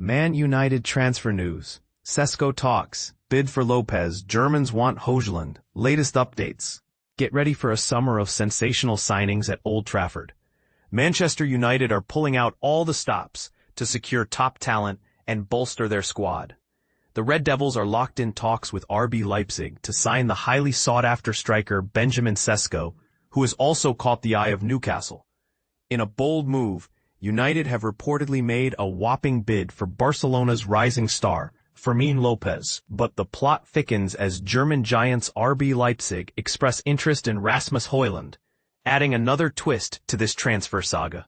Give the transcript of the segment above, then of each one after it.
Man United transfer news. Sesko talks. Bid for Lopez. Germans want Hojlund. Latest updates. Get ready for a summer of sensational signings at Old Trafford. Manchester United are pulling out all the stops to secure top talent and bolster their squad. The Red Devils are locked in talks with RB Leipzig to sign the highly sought-after striker Benjamin Sesko, who has also caught the eye of Newcastle. In a bold move, United have reportedly made a whopping bid for Barcelona's rising star, Fermín López, but the plot thickens as German giants RB Leipzig express interest in Rasmus Hojlund, adding another twist to this transfer saga.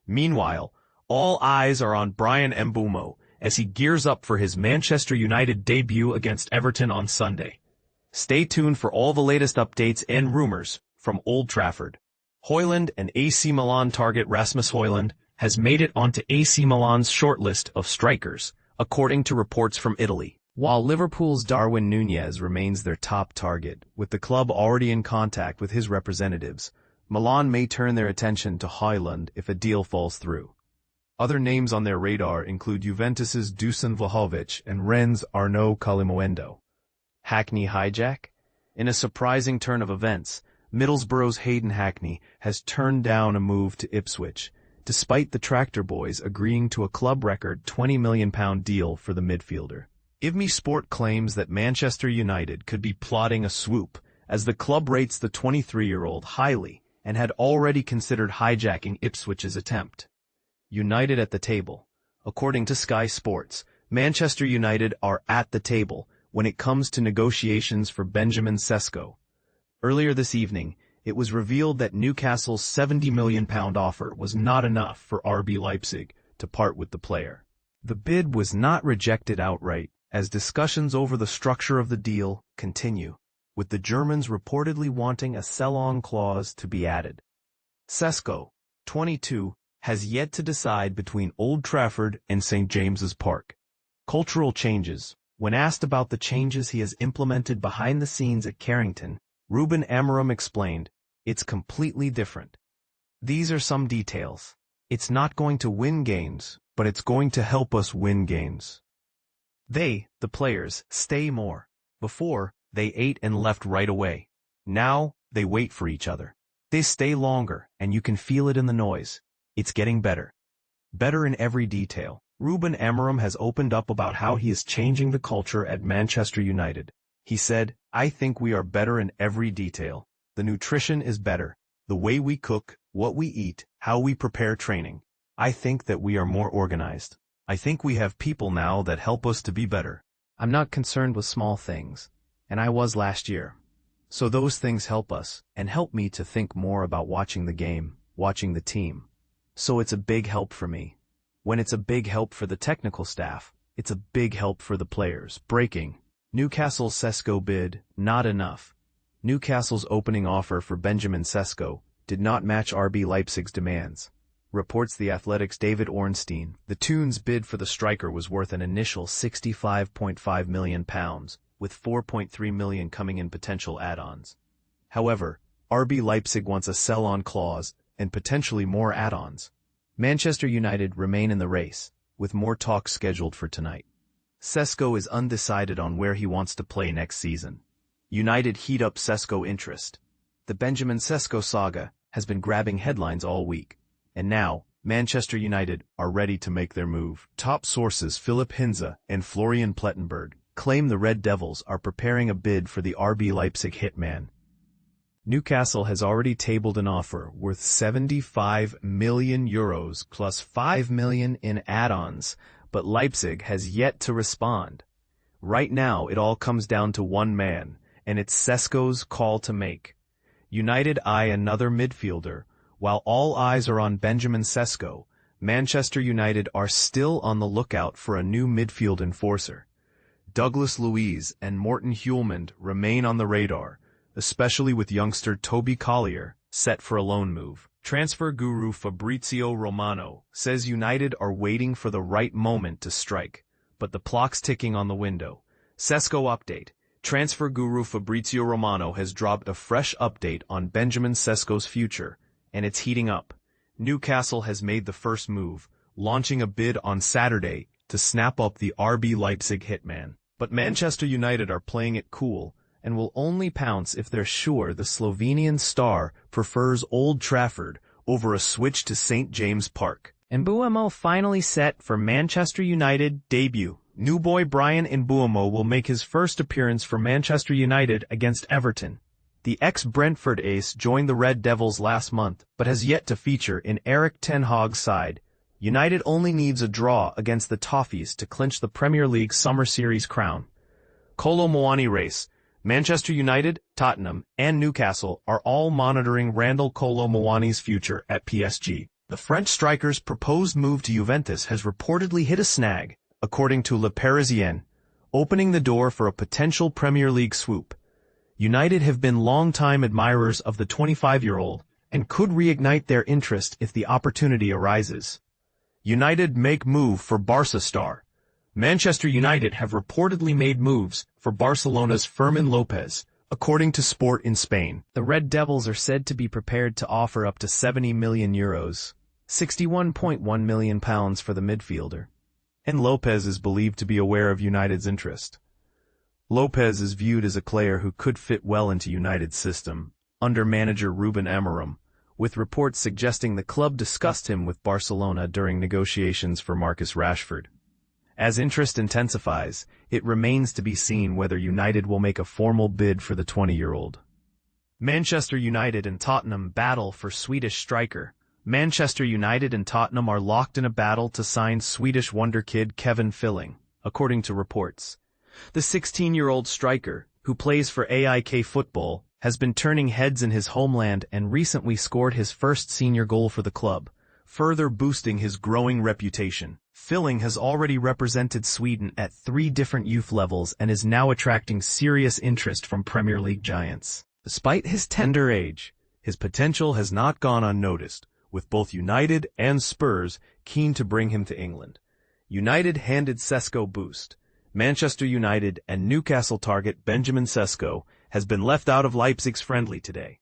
Meanwhile, all eyes are on Bryan Mbeumo as he gears up for his Manchester United debut against Everton on Sunday. Stay tuned for all the latest updates and rumors from Old Trafford. Hojlund and AC Milan target Rasmus Hojlund has made it onto AC Milan's shortlist of strikers, according to reports from Italy. While Liverpool's Darwin Núñez remains their top target, with the club already in contact with his representatives, Milan may turn their attention to Hojlund if a deal falls through. Other names on their radar include Juventus's Dusan Vlahovic and Rennes' Arnaud Kalimuendo. Hackney hijack? In a surprising turn of events, Middlesbrough's Hayden Hackney has turned down a move to Ipswich, despite the Tractor Boys agreeing to a club record £20 million deal for the midfielder. IVME Sport claims that Manchester United could be plotting a swoop, as the club rates the 23-year-old highly and had already considered hijacking Ipswich's attempt. United at the table. According to Sky Sports, Manchester United are at the table when it comes to negotiations for Benjamin Sesko. Earlier this evening, it was revealed that Newcastle's £70 million offer was not enough for RB Leipzig to part with the player. The bid was not rejected outright, as discussions over the structure of the deal continue, with the Germans reportedly wanting a sell-on clause to be added. Sesko, 22, has yet to decide between Old Trafford and St. James's Park. Cultural changes. When asked about the changes he has implemented behind the scenes at Carrington, Ruben Amorim explained, "It's completely different. These are some details. It's not going to win games, but it's going to help us win games." They, the players, stay more. Before, they ate and left right away. Now, they wait for each other. They stay longer, and you can feel it in the noise. It's getting better. Better in every detail. Ruben Amorim has opened up about how he is changing the culture at Manchester United. He said, "I think we are better in every detail. The nutrition is better. The way we cook, what we eat, how we prepare training. I think that we are more organized. I think we have people now that help us to be better. I'm not concerned with small things, and I was last year. So those things help us, and help me to think more about watching the game, watching the team. So it's a big help for me. When it's a big help for the technical staff, it's a big help for the players." Breaking. Newcastle's Sesko bid, not enough. Newcastle's opening offer for Benjamin Sesko did not match RB Leipzig's demands. Reports The Athletic's David Ornstein. The Toons' bid for the striker was worth an initial £65.5 million, with £4.3 million coming in potential add-ons. However, RB Leipzig wants a sell-on clause and potentially more add-ons. Manchester United remain in the race, with more talks scheduled for tonight. Sesko is undecided on where he wants to play next season. United heat up Sesko interest. The Benjamin Sesko saga has been grabbing headlines all week, and now, Manchester United are ready to make their move. Top sources Philipp Hinze and Florian Plettenberg claim the Red Devils are preparing a bid for the RB Leipzig hitman. Newcastle has already tabled an offer worth €75 million plus €5 million in add-ons, but Leipzig has yet to respond. Right now, it all comes down to one man, and it's Sesko's call to make. United eye another midfielder. While all eyes are on Benjamin Sesko, Manchester United are still on the lookout for a new midfield enforcer. Douglas Luiz and Morten Hjulmand remain on the radar, especially with youngster Toby Collier set for a loan move. Transfer guru Fabrizio Romano says United are waiting for the right moment to strike, but the clock's ticking on the window. Sesko update. Transfer guru Fabrizio Romano has dropped a fresh update on Benjamin Sesko's future, and it's heating up. Newcastle has made the first move, launching a bid on Saturday to snap up the RB Leipzig hitman. But Manchester United are playing it cool and will only pounce if they're sure the Slovenian star prefers Old Trafford over a switch to St. James Park. Mbeumo finally set for Manchester United debut. New boy Brian Mbeumo will make his first appearance for Manchester United against Everton. The ex-Brentford ace joined the Red Devils last month, but has yet to feature in Erik ten Hag's side. United only needs a draw against the Toffees to clinch the Premier League Summer Series crown. Kolo Muani race. Manchester United, Tottenham, and Newcastle are all monitoring Randall Kolo Muani's future at PSG. The French striker's proposed move to Juventus has reportedly hit a snag, according to Le Parisien, opening the door for a potential Premier League swoop. United have been long-time admirers of the 25-year-old and could reignite their interest if the opportunity arises. United make move for Barca star. Manchester United have reportedly made moves for Barcelona's Fermín López, according to Sport in Spain. The Red Devils are said to be prepared to offer up to €70 million, £61.1 million for the midfielder. And Lopez is believed to be aware of United's interest. Lopez is viewed as a player who could fit well into United's system, under manager Ruben Amorim, with reports suggesting the club discussed him with Barcelona during negotiations for Marcus Rashford. As interest intensifies, it remains to be seen whether United will make a formal bid for the 20-year-old. Manchester United and Tottenham battle for Swedish striker. Manchester United and Tottenham are locked in a battle to sign Swedish wonderkid Kevin Filling, according to reports. The 16-year-old striker, who plays for AIK Football, has been turning heads in his homeland and recently scored his first senior goal for the club, further boosting his growing reputation. Filling has already represented Sweden at 3 different youth levels and is now attracting serious interest from Premier League giants. Despite his tender age, his potential has not gone unnoticed, with both United and Spurs keen to bring him to England. United handed Sesko boost. Manchester United and Newcastle target Benjamin Sesko has been left out of Leipzig's friendly today,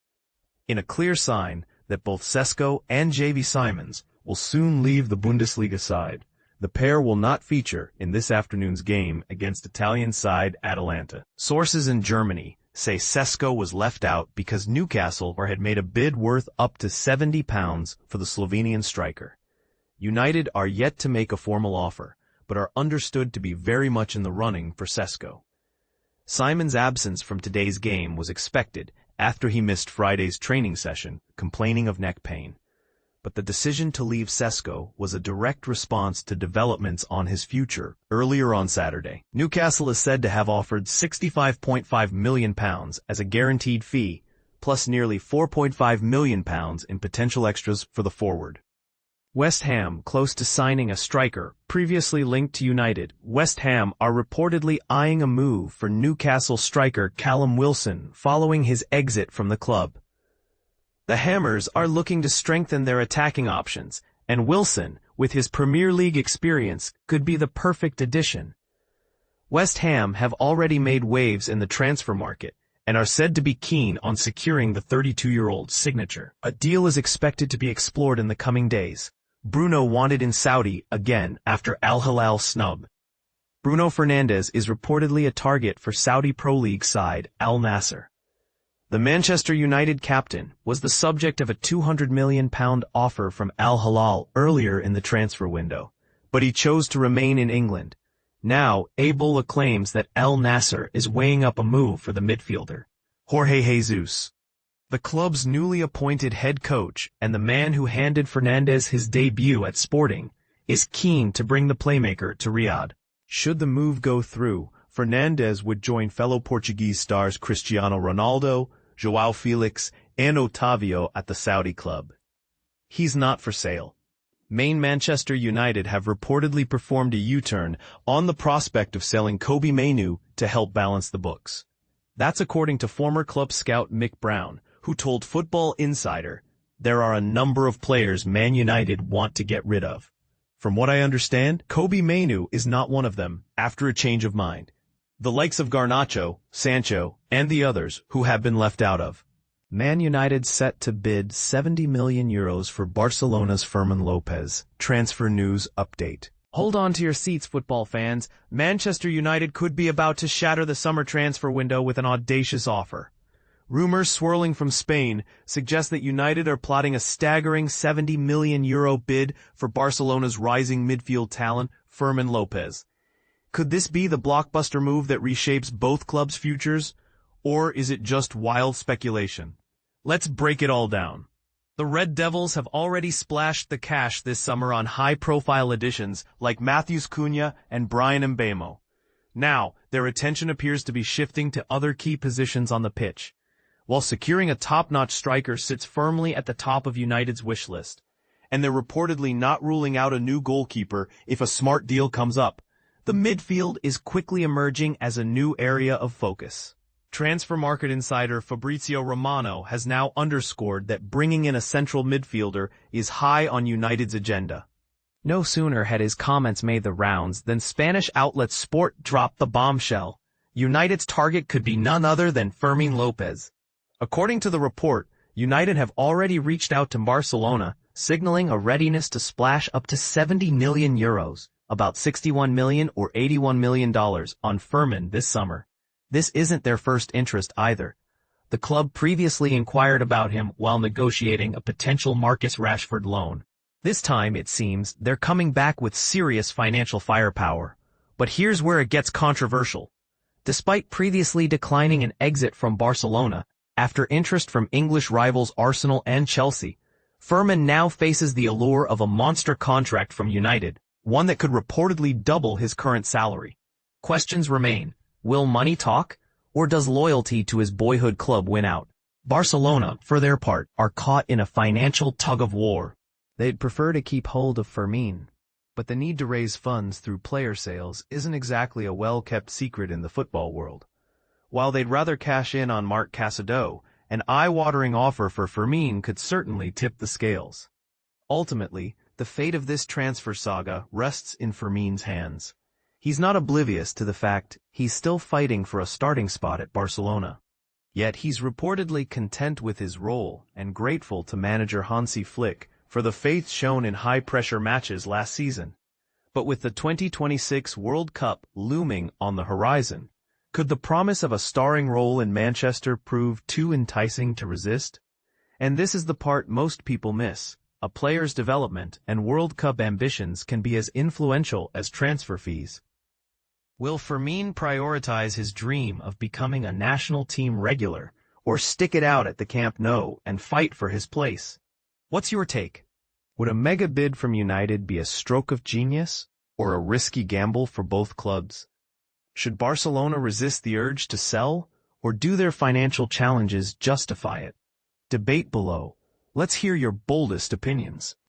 in a clear sign that both Sesko and JV Simons will soon leave the Bundesliga side. The pair will not feature in this afternoon's game against Italian side Atalanta. Sources in Germany say Sesko was left out because Newcastle had made a bid worth up to £70 for the Slovenian striker. United are yet to make a formal offer, but are understood to be very much in the running for Sesko. Simon's absence from today's game was expected after he missed Friday's training session, complaining of neck pain. But the decision to leave Sesko was a direct response to developments on his future earlier on Saturday. Newcastle is said to have offered £65.5 million as a guaranteed fee, plus nearly £4.5 million in potential extras for the forward. West Ham close to signing a striker previously linked to United. West Ham are reportedly eyeing a move for Newcastle striker Callum Wilson following his exit from the club. The Hammers are looking to strengthen their attacking options, and Wilson, with his Premier League experience, could be the perfect addition. West Ham have already made waves in the transfer market and are said to be keen on securing the 32-year-old's signature. A deal is expected to be explored in the coming days. Bruno wanted in Saudi again after Al Hilal snub. Bruno Fernandes is reportedly a target for Saudi Pro League side Al Nassr. The Manchester United captain was the subject of a £200 million offer from Al Hilal earlier in the transfer window, but he chose to remain in England. Now, Ebola claims that Al Nassr is weighing up a move for the midfielder, Jorge Jesus. The club's newly appointed head coach and the man who handed Fernandes his debut at Sporting is keen to bring the playmaker to Riyadh. Should the move go through, Fernandes would join fellow Portuguese stars Cristiano Ronaldo, João Felix, and Otavio at the Saudi club. He's not for sale. Main Manchester United have reportedly performed a U-turn on the prospect of selling Kobbie Mainoo to help balance the books. That's according to former club scout Mick Brown, who told Football Insider, "There are a number of players Man United want to get rid of. From what I understand, Kobbie Mainoo is not one of them after a change of mind. The likes of Garnacho, Sancho, and the others who have been left out of." Man United set to bid €70 million for Barcelona's Fermín López. Transfer news update. Hold on to your seats, football fans. Manchester United could be about to shatter the summer transfer window with an audacious offer. Rumors swirling from Spain suggest that United are plotting a staggering €70 million bid for Barcelona's rising midfield talent, Fermín López. Could this be the blockbuster move that reshapes both clubs' futures? Or is it just wild speculation? Let's break it all down. The Red Devils have already splashed the cash this summer on high-profile additions like Matheus Cunha and Brian Mbeumo. Now, their attention appears to be shifting to other key positions on the pitch, while securing a top-notch striker sits firmly at the top of United's wish list. And they're reportedly not ruling out a new goalkeeper if a smart deal comes up. The midfield is quickly emerging as a new area of focus. Transfer market insider Fabrizio Romano has now underscored that bringing in a central midfielder is high on United's agenda. No sooner had his comments made the rounds than Spanish outlet Sport dropped the bombshell. United's target could be none other than Fermín López. According to the report, United have already reached out to Barcelona, signaling a readiness to splash up to €70 million, about $61 million or $81 million, on Fermín this summer. This isn't their first interest either. The club previously inquired about him while negotiating a potential Marcus Rashford loan. This time, it seems, they're coming back with serious financial firepower. But here's where it gets controversial. Despite previously declining an exit from Barcelona, after interest from English rivals Arsenal and Chelsea, Fermín now faces the allure of a monster contract from United, one that could reportedly double his current salary. Questions remain. Will money talk, or does loyalty to his boyhood club win out? Barcelona, for their part, are caught in a financial tug-of-war. They'd prefer to keep hold of Fermín, but the need to raise funds through player sales isn't exactly a well-kept secret in the football world. While they'd rather cash in on Marc Casado, an eye-watering offer for Fermín could certainly tip the scales. Ultimately, the fate of this transfer saga rests in Fermín's hands. He's not oblivious to the fact he's still fighting for a starting spot at Barcelona. Yet he's reportedly content with his role and grateful to manager Hansi Flick for the faith shown in high-pressure matches last season. But with the 2026 World Cup looming on the horizon, could the promise of a starring role in Manchester prove too enticing to resist? And this is the part most people miss. A player's development and World Cup ambitions can be as influential as transfer fees. Will Fermín prioritize his dream of becoming a national team regular, or stick it out at the Camp Nou and fight for his place? What's your take? Would a mega bid from United be a stroke of genius, or a risky gamble for both clubs? Should Barcelona resist the urge to sell, or do their financial challenges justify it? Debate below. Let's hear your boldest opinions.